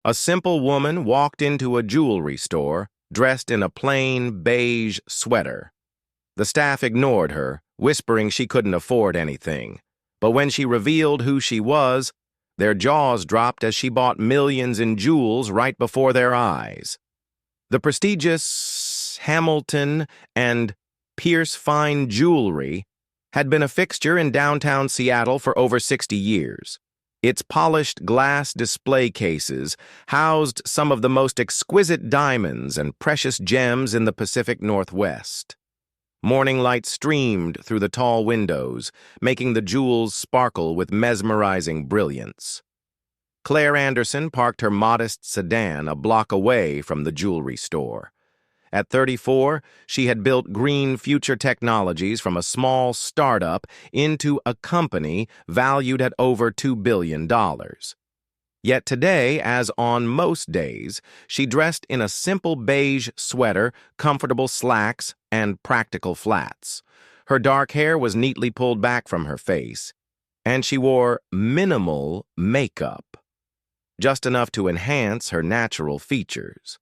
A simple woman walked into a jewelry store, dressed in a plain beige sweater. The staff ignored her, whispering she couldn't afford anything. But when she revealed who she was, their jaws dropped as she bought millions in jewels right before their eyes. The prestigious Hamilton and Pierce fine jewelry had been a fixture in downtown Seattle for over 60 years. Its polished glass display cases housed some of the most exquisite diamonds and precious gems in the Pacific Northwest. Morning light streamed through the tall windows, making the jewels sparkle with mesmerizing brilliance. Clare Anderson parked her modest sedan a block away from the jewelry store. At 34, she had built green future technologies from a small startup into a company valued at over $2 billion. Yet today, as on most days, she dressed in a simple beige sweater, comfortable slacks, and practical flats. Her dark hair was neatly pulled back from her face, and she wore minimal makeup, just enough to enhance her natural features.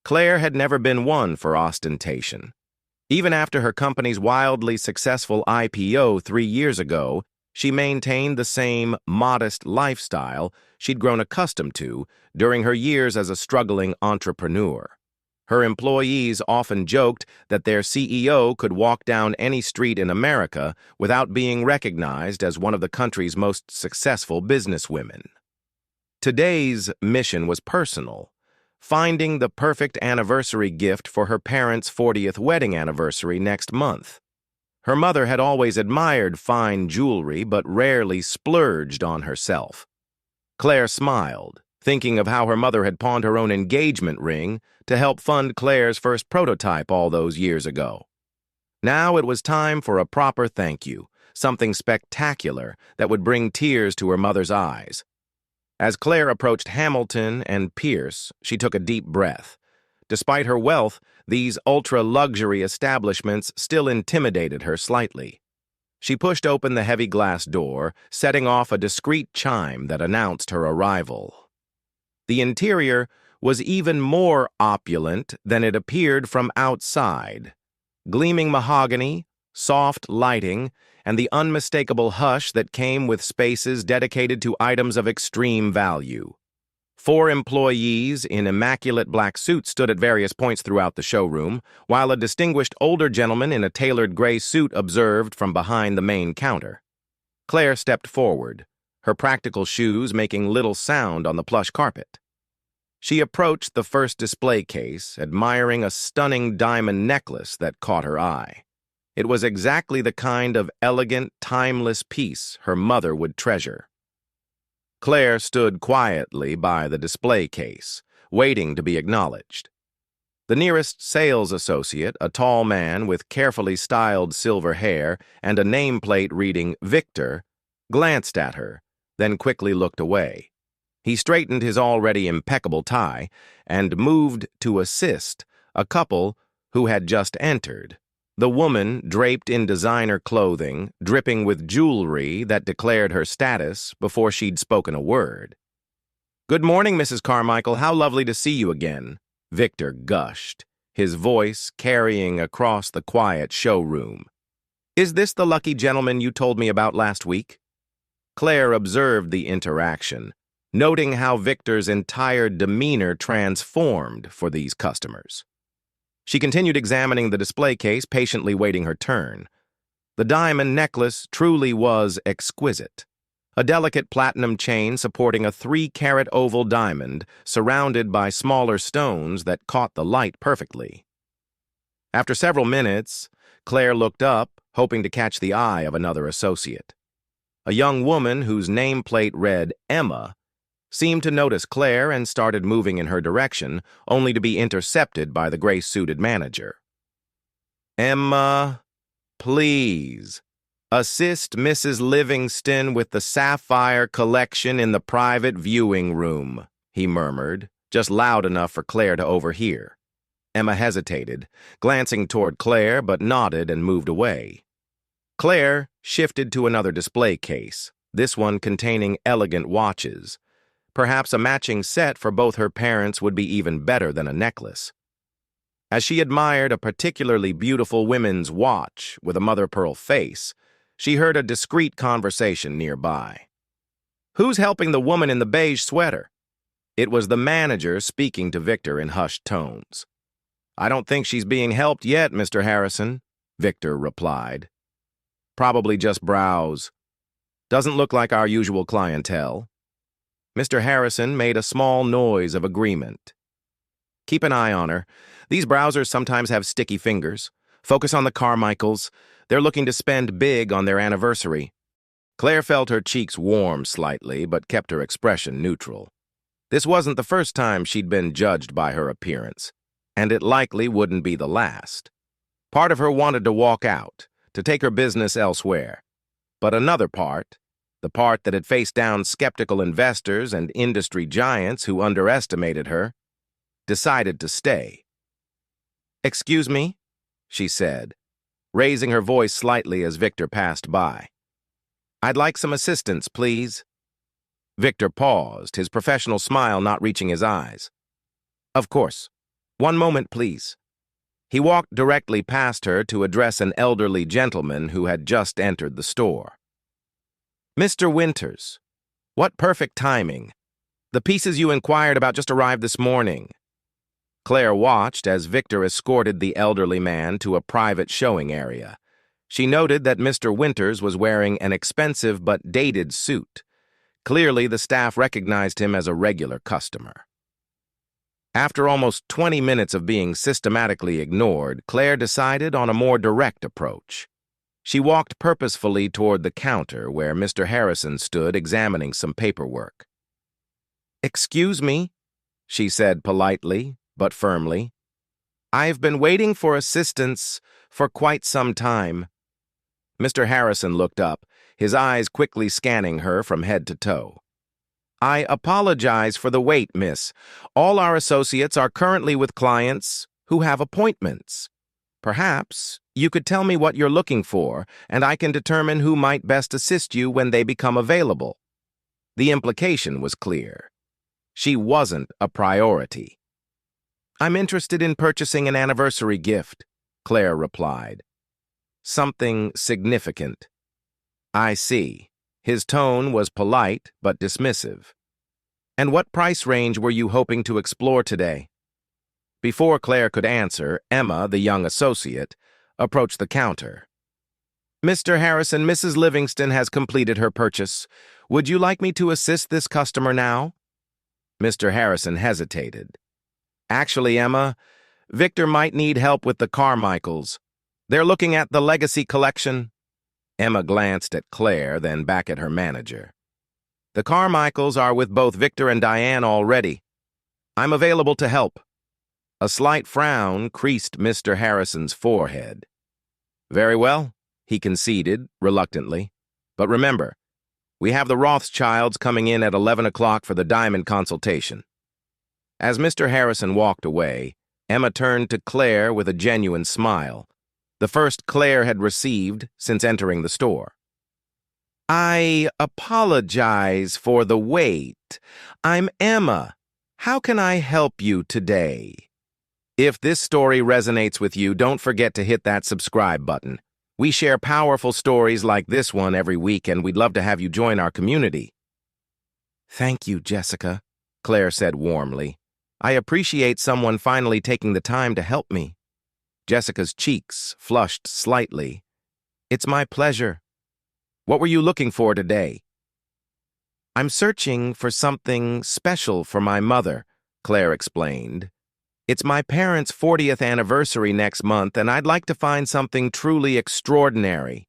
Clare had never been one for ostentation. Even after her company's wildly successful IPO 3 years ago, she maintained the same modest lifestyle she'd grown accustomed to during her years as a struggling entrepreneur. Her employees often joked that their CEO could walk down any street in America without being recognized as one of the country's most successful businesswomen. Today's mission was personal. Finding the perfect anniversary gift for her parents' 40th wedding anniversary next month. Her mother had always admired fine jewelry but rarely splurged on herself. Clare smiled, thinking of how her mother had pawned her own engagement ring to help fund Clare's first prototype all those years ago. Now it was time for a proper thank you, something spectacular that would bring tears to her mother's eyes. As Clare approached Hamilton and Pierce, she took a deep breath. Despite her wealth, these ultra-luxury establishments still intimidated her slightly. She pushed open the heavy glass door, setting off a discreet chime that announced her arrival. The interior was even more opulent than it appeared from outside. Gleaming mahogany, soft lighting, and the unmistakable hush that came with spaces dedicated to items of extreme value. 4 employees in immaculate black suits stood at various points throughout the showroom, while a distinguished older gentleman in a tailored gray suit observed from behind the main counter. Clare stepped forward, her practical shoes making little sound on the plush carpet. She approached the first display case, admiring a stunning diamond necklace that caught her eye. It was exactly the kind of elegant, timeless piece her mother would treasure. Clare stood quietly by the display case, waiting to be acknowledged. The nearest sales associate, a tall man with carefully styled silver hair and a nameplate reading Victor, glanced at her, then quickly looked away. He straightened his already impeccable tie and moved to assist a couple who had just entered. The woman, draped in designer clothing, dripping with jewelry that declared her status before she'd spoken a word. "Good morning, Mrs. Carmichael. How lovely to see you again," Victor gushed, his voice carrying across the quiet showroom. "Is this the lucky gentleman you told me about last week?" Clare observed the interaction, noting how Victor's entire demeanor transformed for these customers. She continued examining the display case, patiently waiting her turn. The diamond necklace truly was exquisite. A delicate platinum chain supporting a 3-carat oval diamond surrounded by smaller stones that caught the light perfectly. After several minutes, Clare looked up, hoping to catch the eye of another associate. A young woman whose nameplate read Emma seemed to notice Clare and started moving in her direction, only to be intercepted by the gray-suited manager. "Emma, please, assist Mrs. Livingston with the sapphire collection in the private viewing room," he murmured, just loud enough for Clare to overhear. Emma hesitated, glancing toward Clare, but nodded and moved away. Clare shifted to another display case, this one containing elegant watches. Perhaps a matching set for both her parents would be even better than a necklace. As she admired a particularly beautiful women's watch with a mother-of-pearl face, she heard a discreet conversation nearby. "Who's helping the woman in the beige sweater?" It was the manager speaking to Victor in hushed tones. "I don't think she's being helped yet, Mr. Harrison," Victor replied. "Probably just browse. Doesn't look like our usual clientele." Mr. Harrison made a small noise of agreement. "Keep an eye on her. These browsers sometimes have sticky fingers. Focus on the Carmichaels. They're looking to spend big on their anniversary." Claire felt her cheeks warm slightly, but kept her expression neutral. This wasn't the first time she'd been judged by her appearance, and it likely wouldn't be the last. Part of her wanted to walk out, to take her business elsewhere. But another part, the part that had faced down skeptical investors and industry giants who underestimated her, decided to stay. "Excuse me," she said, raising her voice slightly as Victor passed by. "I'd like some assistance, please." Victor paused, his professional smile not reaching his eyes. "Of course. One moment, please." He walked directly past her to address an elderly gentleman who had just entered the store. "Mr. Winters, what perfect timing. The pieces you inquired about just arrived this morning." Claire watched as Victor escorted the elderly man to a private showing area. She noted that Mr. Winters was wearing an expensive but dated suit. Clearly, the staff recognized him as a regular customer. After almost 20 minutes of being systematically ignored, Claire decided on a more direct approach. She walked purposefully toward the counter where Mr. Harrison stood examining some paperwork. "Excuse me," she said politely, but firmly. "I've been waiting for assistance for quite some time." Mr. Harrison looked up, his eyes quickly scanning her from head to toe. "I apologize for the wait, miss. All our associates are currently with clients who have appointments. Perhaps you could tell me what you're looking for, and I can determine who might best assist you when they become available." The implication was clear. She wasn't a priority. "I'm interested in purchasing an anniversary gift," Claire replied. "Something significant." "I see." His tone was polite but dismissive. "And what price range were you hoping to explore today?" Before Claire could answer, Emma, the young associate, approached the counter. "Mr. Harrison, Mrs. Livingston has completed her purchase. Would you like me to assist this customer now?" Mr. Harrison hesitated. "Actually, Emma, Victor might need help with the Carmichaels. They're looking at the Legacy collection." Emma glanced at Claire, then back at her manager. "The Carmichaels are with both Victor and Diane already. I'm available to help." A slight frown creased Mr. Harrison's forehead. "Very well," he conceded, reluctantly. "But remember, we have the Rothschilds coming in at 11 o'clock for the diamond consultation." As Mr. Harrison walked away, Emma turned to Claire with a genuine smile, the first Claire had received since entering the store. "I apologize for the wait. I'm Emma. How can I help you today?" If this story resonates with you, don't forget to hit that subscribe button. We share powerful stories like this one every week, and we'd love to have you join our community. "Thank you, Jessica," Claire said warmly. "I appreciate someone finally taking the time to help me." Jessica's cheeks flushed slightly. "It's my pleasure. What were you looking for today?" "I'm searching for something special for my mother," Claire explained. "It's my parents' 40th anniversary next month, and I'd like to find something truly extraordinary."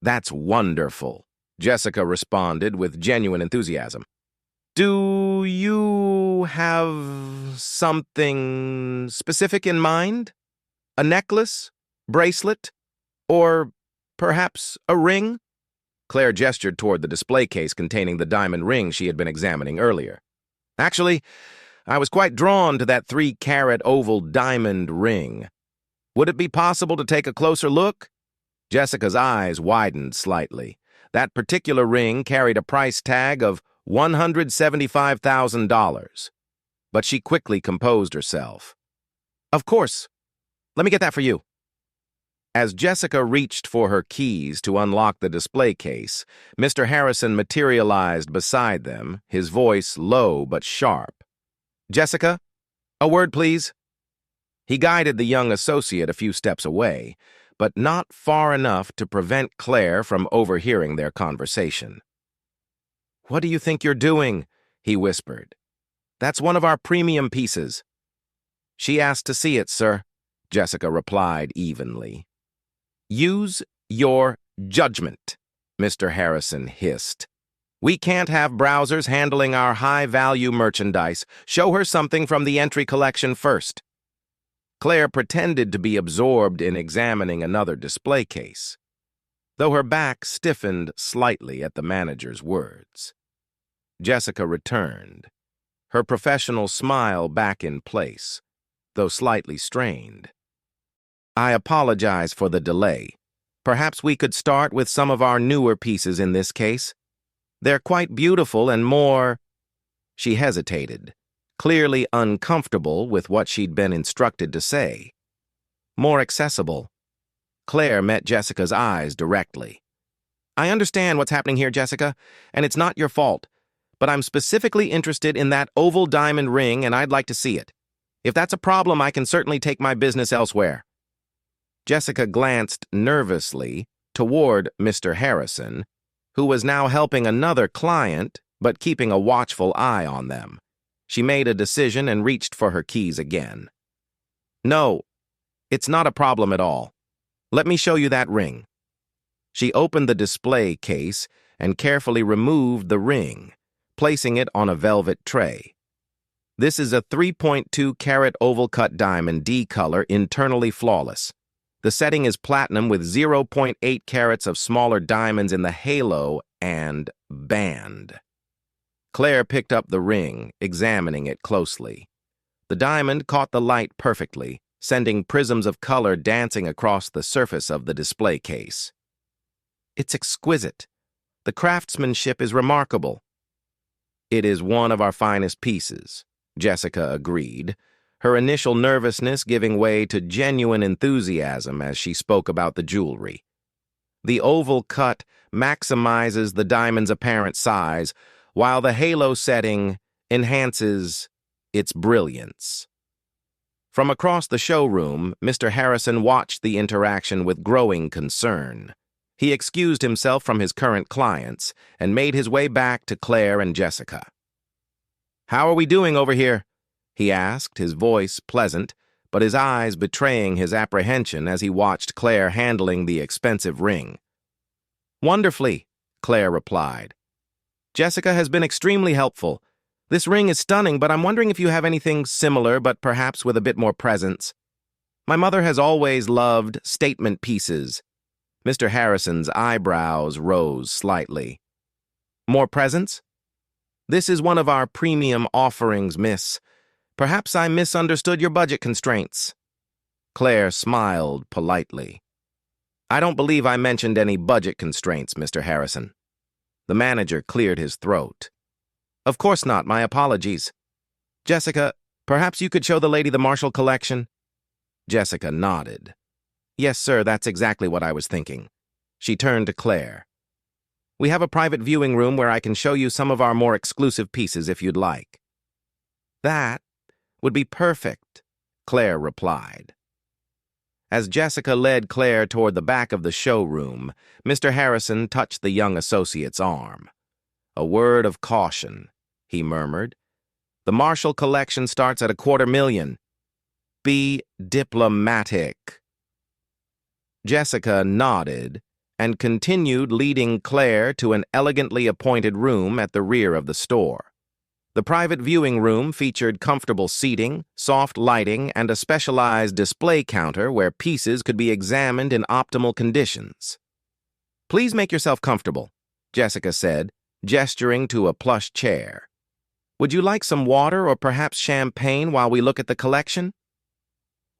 "That's wonderful," Jessica responded with genuine enthusiasm. "Do you have something specific in mind? A necklace? Bracelet? Or perhaps a ring?" Claire gestured toward the display case containing the diamond ring she had been examining earlier. "Actually, I was quite drawn to that 3-carat oval diamond ring. Would it be possible to take a closer look?" Jessica's eyes widened slightly. That particular ring carried a price tag of $175,000. But she quickly composed herself. Of course. Let me get that for you. As Jessica reached for her keys to unlock the display case, Mr. Harrison materialized beside them, his voice low but sharp. Jessica, a word, please. He guided the young associate a few steps away, but not far enough to prevent Claire from overhearing their conversation. What do you think you're doing? He whispered. That's one of our premium pieces. She asked to see it, sir, Jessica replied evenly. Use your judgment, Mr. Harrison hissed. We can't have browsers handling our high-value merchandise. Show her something from the entry collection first. Claire pretended to be absorbed in examining another display case, though her back stiffened slightly at the manager's words. Jessica returned, her professional smile back in place, though slightly strained. I apologize for the delay. Perhaps we could start with some of our newer pieces in this case. They're quite beautiful and more... She hesitated, clearly uncomfortable with what she'd been instructed to say. More accessible. Claire met Jessica's eyes directly. I understand what's happening here, Jessica, and it's not your fault, but I'm specifically interested in that oval diamond ring and I'd like to see it. If that's a problem, I can certainly take my business elsewhere. Jessica glanced nervously toward Mr. Harrison, who was now helping another client, but keeping a watchful eye on them. She made a decision and reached for her keys again. No, it's not a problem at all. Let me show you that ring. She opened the display case and carefully removed the ring, placing it on a velvet tray. This is a 3.2-carat oval-cut diamond D-color, internally flawless. The setting is platinum with 0.8 carats of smaller diamonds in the halo and band. Claire picked up the ring, examining it closely. The diamond caught the light perfectly, sending prisms of color dancing across the surface of the display case. It's exquisite. The craftsmanship is remarkable. It is one of our finest pieces, Jessica agreed, her initial nervousness giving way to genuine enthusiasm as she spoke about the jewelry. The oval cut maximizes the diamond's apparent size, while the halo setting enhances its brilliance. From across the showroom, Mr. Harrison watched the interaction with growing concern. He excused himself from his current clients and made his way back to Claire and Jessica. How are we doing over here? He asked, his voice pleasant, but his eyes betraying his apprehension as he watched Claire handling the expensive ring. Wonderfully, Claire replied. Jessica has been extremely helpful. This ring is stunning, but I'm wondering if you have anything similar, but perhaps with a bit more presence. My mother has always loved statement pieces. Mr. Harrison's eyebrows rose slightly. More presents? This is one of our premium offerings, miss. Perhaps I misunderstood your budget constraints. Claire smiled politely. I don't believe I mentioned any budget constraints, Mr. Harrison. The manager cleared his throat. Of course not, my apologies. Jessica, perhaps you could show the lady the Marshall collection? Jessica nodded. Yes, sir, that's exactly what I was thinking. She turned to Claire. We have a private viewing room where I can show you some of our more exclusive pieces if you'd like. That would be perfect, Claire replied. As Jessica led Claire toward the back of the showroom, Mr. Harrison touched the young associate's arm. A word of caution, he murmured. The Marshall collection starts at $250,000. Be diplomatic. Jessica nodded and continued leading Claire to an elegantly appointed room at the rear of the store. The private viewing room featured comfortable seating, soft lighting, and a specialized display counter where pieces could be examined in optimal conditions. Please make yourself comfortable, Jessica said, gesturing to a plush chair. Would you like some water or perhaps champagne while we look at the collection?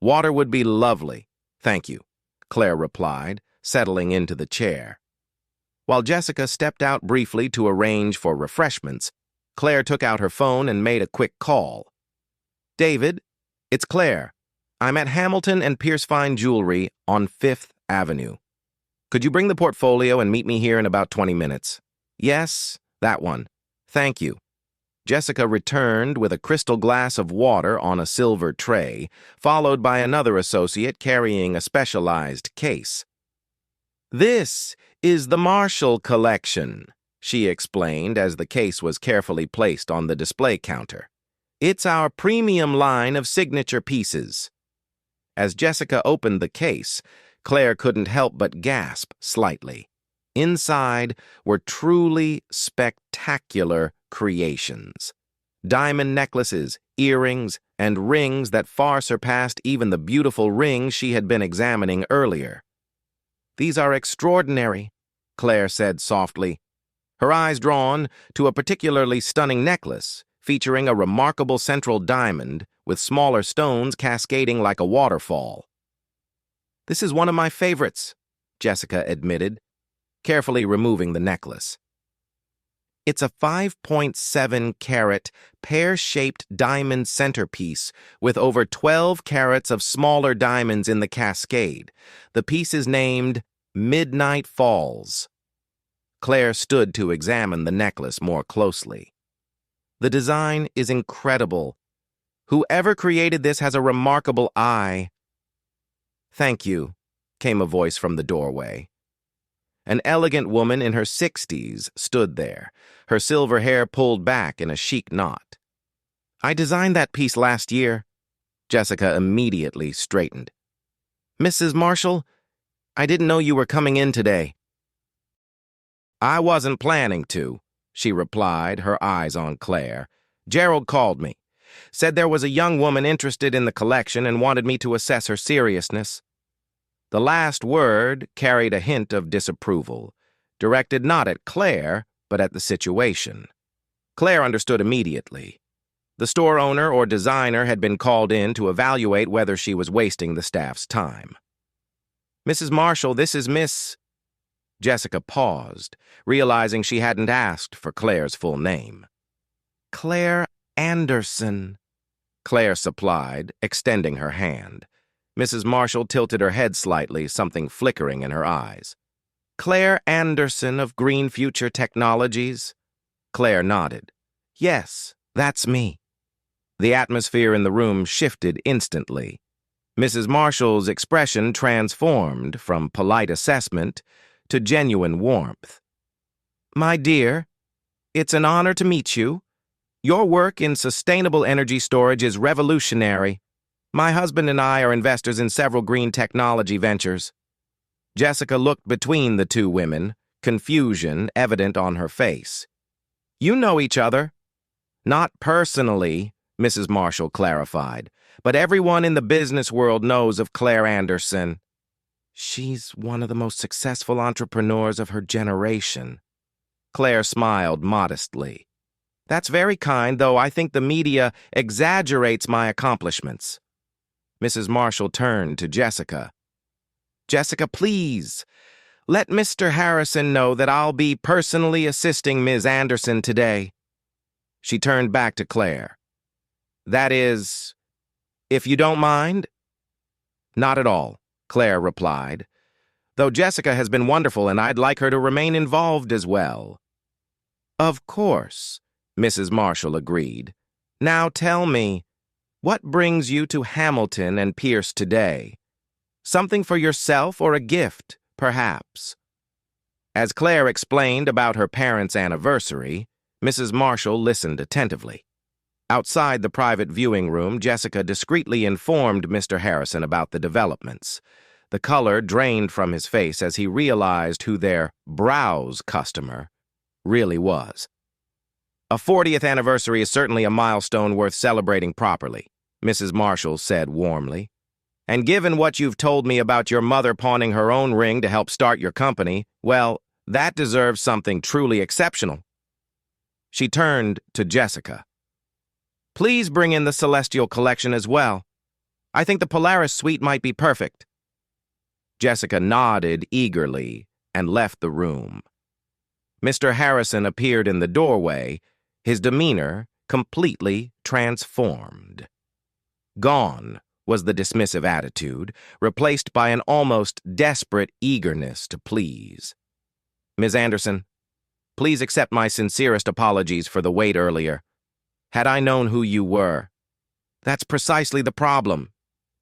Water would be lovely, thank you, Claire replied, settling into the chair. While Jessica stepped out briefly to arrange for refreshments, Claire took out her phone and made a quick call. "David, it's Claire. I'm at Hamilton and Pierce Fine Jewelry on 5th Avenue. Could you bring the portfolio and meet me here in about 20 minutes? Yes, that one. Thank you." Jessica returned with a crystal glass of water on a silver tray, followed by another associate carrying a specialized case. "This is the Marshall collection," she explained as the case was carefully placed on the display counter. "It's our premium line of signature pieces." As Jessica opened the case, Claire couldn't help but gasp slightly. Inside were truly spectacular creations. Diamond necklaces, earrings, and rings that far surpassed even the beautiful rings she had been examining earlier. "These are extraordinary," Claire said softly, her eyes drawn to a particularly stunning necklace featuring a remarkable central diamond with smaller stones cascading like a waterfall. "This is one of my favorites," Jessica admitted, carefully removing the necklace. "It's a 5.7-carat, pear-shaped diamond centerpiece with over 12 carats of smaller diamonds in the cascade. The piece is named Midnight Falls." Claire stood to examine the necklace more closely. "The design is incredible. Whoever created this has a remarkable eye." "Thank you," came a voice from the doorway. An elegant woman in her 60s stood there, her silver hair pulled back in a chic knot. "I designed that piece last year." Jessica immediately straightened. "Mrs. Marshall, I didn't know you were coming in today." "I wasn't planning to," she replied, her eyes on Claire. "Gerald called me. Said there was a young woman interested in the collection and wanted me to assess her seriousness." The last word carried a hint of disapproval, directed not at Claire, but at the situation. Claire understood immediately. The store owner or designer had been called in to evaluate whether she was wasting the staff's time. "Mrs. Marshall, this is Miss—" Jessica paused, realizing she hadn't asked for Claire's full name. "Clare Anderson," Claire supplied, extending her hand. Mrs. Marshall tilted her head slightly, something flickering in her eyes. "Clare Anderson of Green Future Technologies?" Claire nodded. "Yes, that's me." The atmosphere in the room shifted instantly. Mrs. Marshall's expression transformed from polite assessment to genuine warmth. "My dear, it's an honor to meet you. Your work in sustainable energy storage is revolutionary. My husband and I are investors in several green technology ventures." Jessica looked between the two women, confusion evident on her face. "You know each other?" "Not personally," Mrs. Marshall clarified, "but everyone in the business world knows of Clare Anderson." "She's one of the most successful entrepreneurs of her generation." Claire smiled modestly. "That's very kind, though I think the media exaggerates my accomplishments." Mrs. Marshall turned to Jessica. "Jessica, please, let Mr. Harrison know that I'll be personally assisting Ms. Anderson today." She turned back to Claire. "That is, if you don't mind?" "Not at all," Claire replied, "though Jessica has been wonderful and I'd like her to remain involved as well." "Of course," Mrs. Marshall agreed. "Now tell me, what brings you to Hamilton and Pierce today? Something for yourself or a gift, perhaps?" As Claire explained about her parents' anniversary, Mrs. Marshall listened attentively. Outside the private viewing room, Jessica discreetly informed Mr. Harrison about the developments. The color drained from his face as he realized who their browse customer really was. "A 40th anniversary is certainly a milestone worth celebrating properly," Mrs. Marshall said warmly. "And given what you've told me about your mother pawning her own ring to help start your company, well, that deserves something truly exceptional." She turned to Jessica. "Please bring in the Celestial collection as well. I think the Polaris Suite might be perfect." Jessica nodded eagerly and left the room. Mr. Harrison appeared in the doorway, his demeanor completely transformed. Gone was the dismissive attitude, replaced by an almost desperate eagerness to please. "Ms. Anderson, please accept my sincerest apologies for the wait earlier. Had I known who you were—" "That's precisely the problem,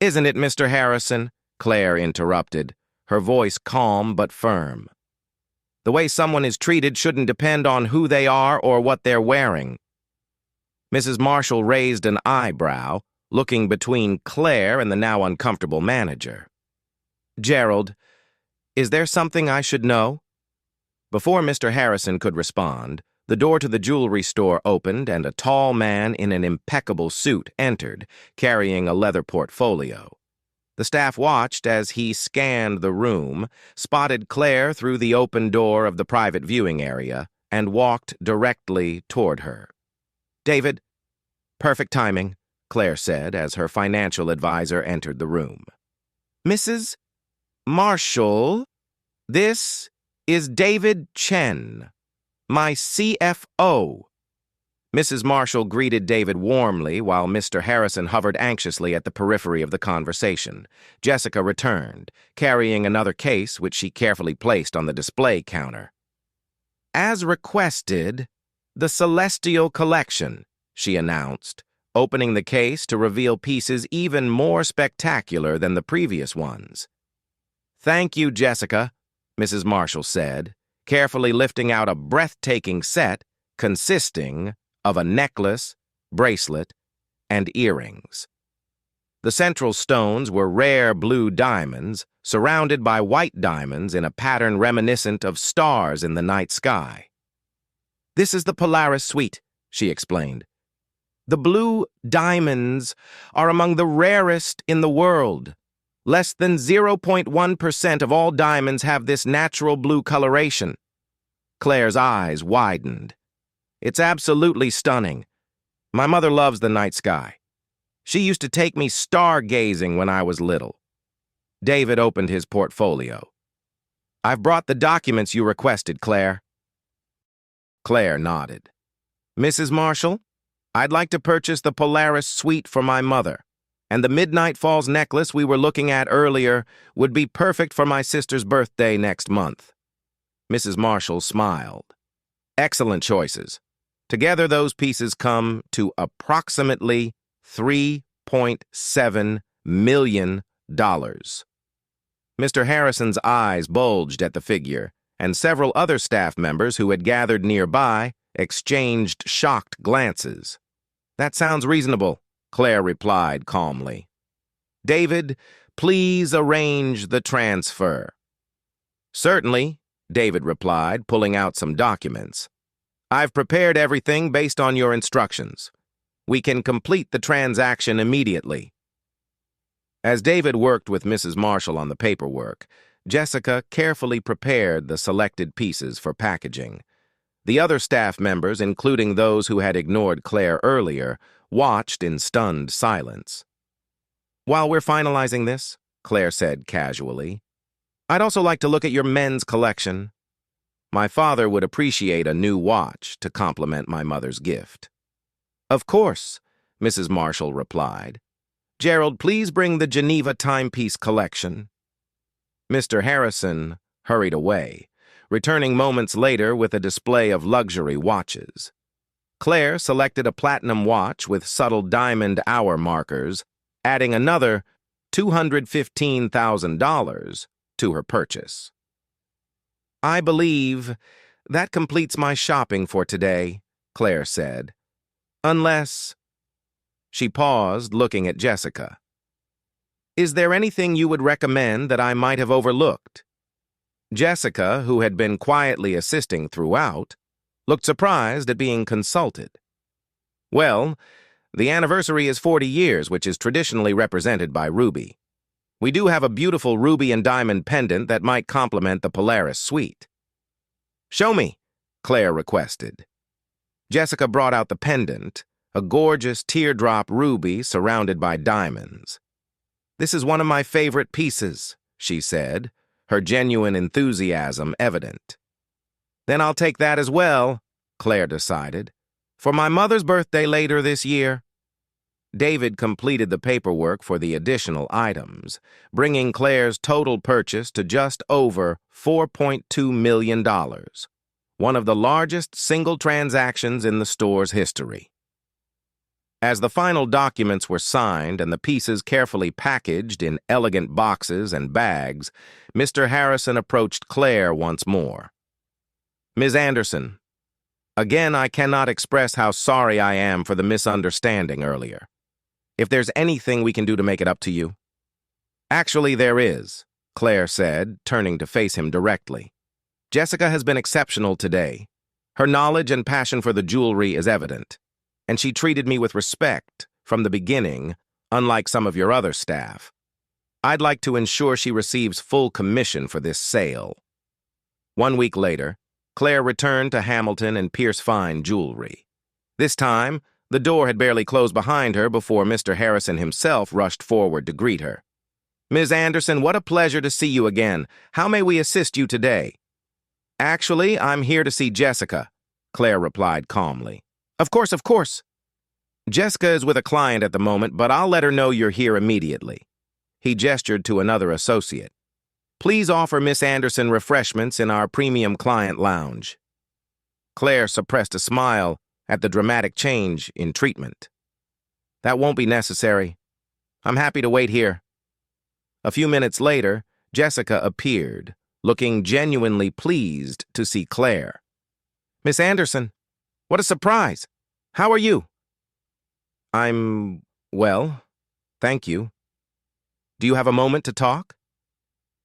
isn't it, Mr. Harrison?" Claire interrupted, her voice calm but firm. "The way someone is treated shouldn't depend on who they are or what they're wearing." Mrs. Marshall raised an eyebrow, looking between Claire and the now uncomfortable manager. "Gerald, is there something I should know?" Before Mr. Harrison could respond, the door to the jewelry store opened and a tall man in an impeccable suit entered, carrying a leather portfolio. The staff watched as he scanned the room, spotted Claire through the open door of the private viewing area, and walked directly toward her. "David." "Perfect timing," Claire said as her financial advisor entered the room. "Mrs. Marshall, this is David Chen, my CFO." Mrs. Marshall greeted David warmly while Mr. Harrison hovered anxiously at the periphery of the conversation. Jessica returned, carrying another case which she carefully placed on the display counter. "As requested, the Celestial Collection," she announced, opening the case to reveal pieces even more spectacular than the previous ones. "Thank you, Jessica," Mrs. Marshall said, carefully lifting out a breathtaking set consisting of a necklace, bracelet, and earrings. The central stones were rare blue diamonds, surrounded by white diamonds in a pattern reminiscent of stars in the night sky. "This is the Polaris Suite," she explained. "The blue diamonds are among the rarest in the world. Less than 0.1% of all diamonds have this natural blue coloration." Claire's eyes widened. "It's absolutely stunning. My mother loves the night sky. She used to take me stargazing when I was little." David opened his portfolio. "I've brought the documents you requested, Claire." Claire nodded. "Mrs. Marshall, I'd like to purchase the Polaris Suite for my mother, and the Midnight Falls necklace we were looking at earlier would be perfect for my sister's birthday next month." Mrs. Marshall smiled. "Excellent choices. Together, those pieces come to approximately $3.7 million. Mr. Harrison's eyes bulged at the figure, and several other staff members who had gathered nearby exchanged shocked glances. "That sounds reasonable," Claire replied calmly. "David, please arrange the transfer." "Certainly," David replied, pulling out some documents. "I've prepared everything based on your instructions. We can complete the transaction immediately." As David worked with Mrs. Marshall on the paperwork, Jessica carefully prepared the selected pieces for packaging. The other staff members, including those who had ignored Claire earlier, watched in stunned silence. "While we're finalizing this," Claire said casually, "I'd also like to look at your men's collection. My father would appreciate a new watch to complement my mother's gift." "Of course," Mrs. Marshall replied. "Gerald, please bring the Geneva timepiece collection." Mr. Harrison hurried away, returning moments later with a display of luxury watches. Claire selected a platinum watch with subtle diamond hour markers, adding another $215,000 to her purchase. "I believe that completes my shopping for today," Claire said. "Unless—" She paused, looking at Jessica. "Is there anything you would recommend that I might have overlooked?" Jessica, who had been quietly assisting throughout, looked surprised at being consulted. "Well, the anniversary is 40 years, which is traditionally represented by ruby. We do have a beautiful ruby and diamond pendant that might complement the Polaris Suite." "Show me," Claire requested. Jessica brought out the pendant, a gorgeous teardrop ruby surrounded by diamonds. "This is one of my favorite pieces," she said, her genuine enthusiasm evident. Then I'll take that as well, Claire decided. For my mother's birthday later this year. David completed the paperwork for the additional items, bringing Claire's total purchase to just over $4.2 million, one of the largest single transactions in the store's history. As the final documents were signed and the pieces carefully packaged in elegant boxes and bags, Mr. Harrison approached Claire once more. Ms. Anderson, again, I cannot express how sorry I am for the misunderstanding earlier. If there's anything we can do to make it up to you. Actually, there is, Claire said, turning to face him directly. Jessica has been exceptional today. Her knowledge and passion for the jewelry is evident, and she treated me with respect from the beginning, unlike some of your other staff. I'd like to ensure she receives full commission for this sale. 1 week later, Claire returned to Hamilton and Pierce Fine Jewelry. This time, the door had barely closed behind her before Mr. Harrison himself rushed forward to greet her. Ms. Anderson, what a pleasure to see you again. How may we assist you today? Actually, I'm here to see Jessica, Claire replied calmly. Of course, of course. Jessica is with a client at the moment, but I'll let her know you're here immediately. He gestured to another associate. Please offer Miss Anderson refreshments in our premium client lounge. Claire suppressed a smile at the dramatic change in treatment. That won't be necessary. I'm happy to wait here. A few minutes later, Jessica appeared, looking genuinely pleased to see Claire. Miss Anderson, what a surprise. How are you? I'm well, thank you. Do you have a moment to talk?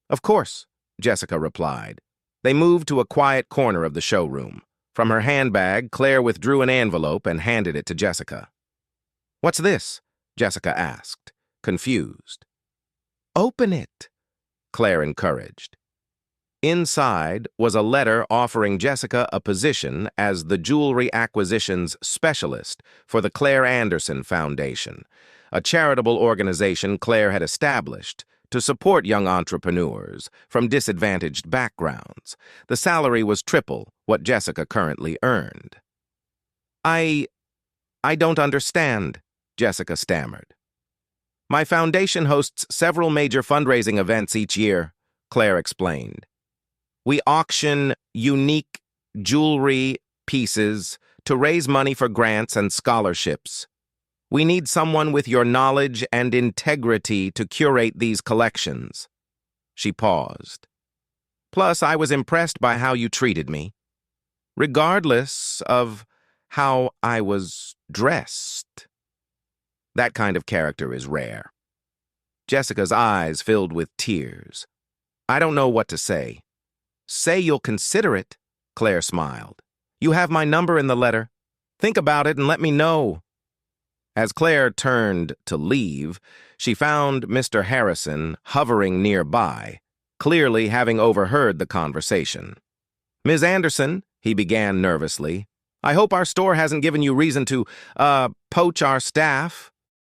Of course, Jessica replied. They moved to a quiet corner of the showroom. From her handbag, Claire withdrew an envelope and handed it to Jessica. What's this? Jessica asked, confused. Open it, Claire encouraged. Inside was a letter offering Jessica a position as the jewelry acquisitions specialist for the Clare Anderson Foundation, a charitable organization Claire had established to support young entrepreneurs from disadvantaged backgrounds. The salary was triple what Jessica currently earned. I don't understand, Jessica stammered. My foundation hosts several major fundraising events each year, Claire explained. We auction unique jewelry pieces to raise money for grants and scholarships. We need someone with your knowledge and integrity to curate these collections. She paused. Plus, I was impressed by how you treated me, regardless of how I was dressed. That kind of character is rare. Jessica's eyes filled with tears. I don't know what to say. Say you'll consider it, Claire smiled. You have my number in the letter. Think about it and let me know. As Claire turned to leave, she found Mr. Harrison hovering nearby, clearly having overheard the conversation. Ms. Anderson, he began nervously, I hope our store hasn't given you reason to, poach our staff.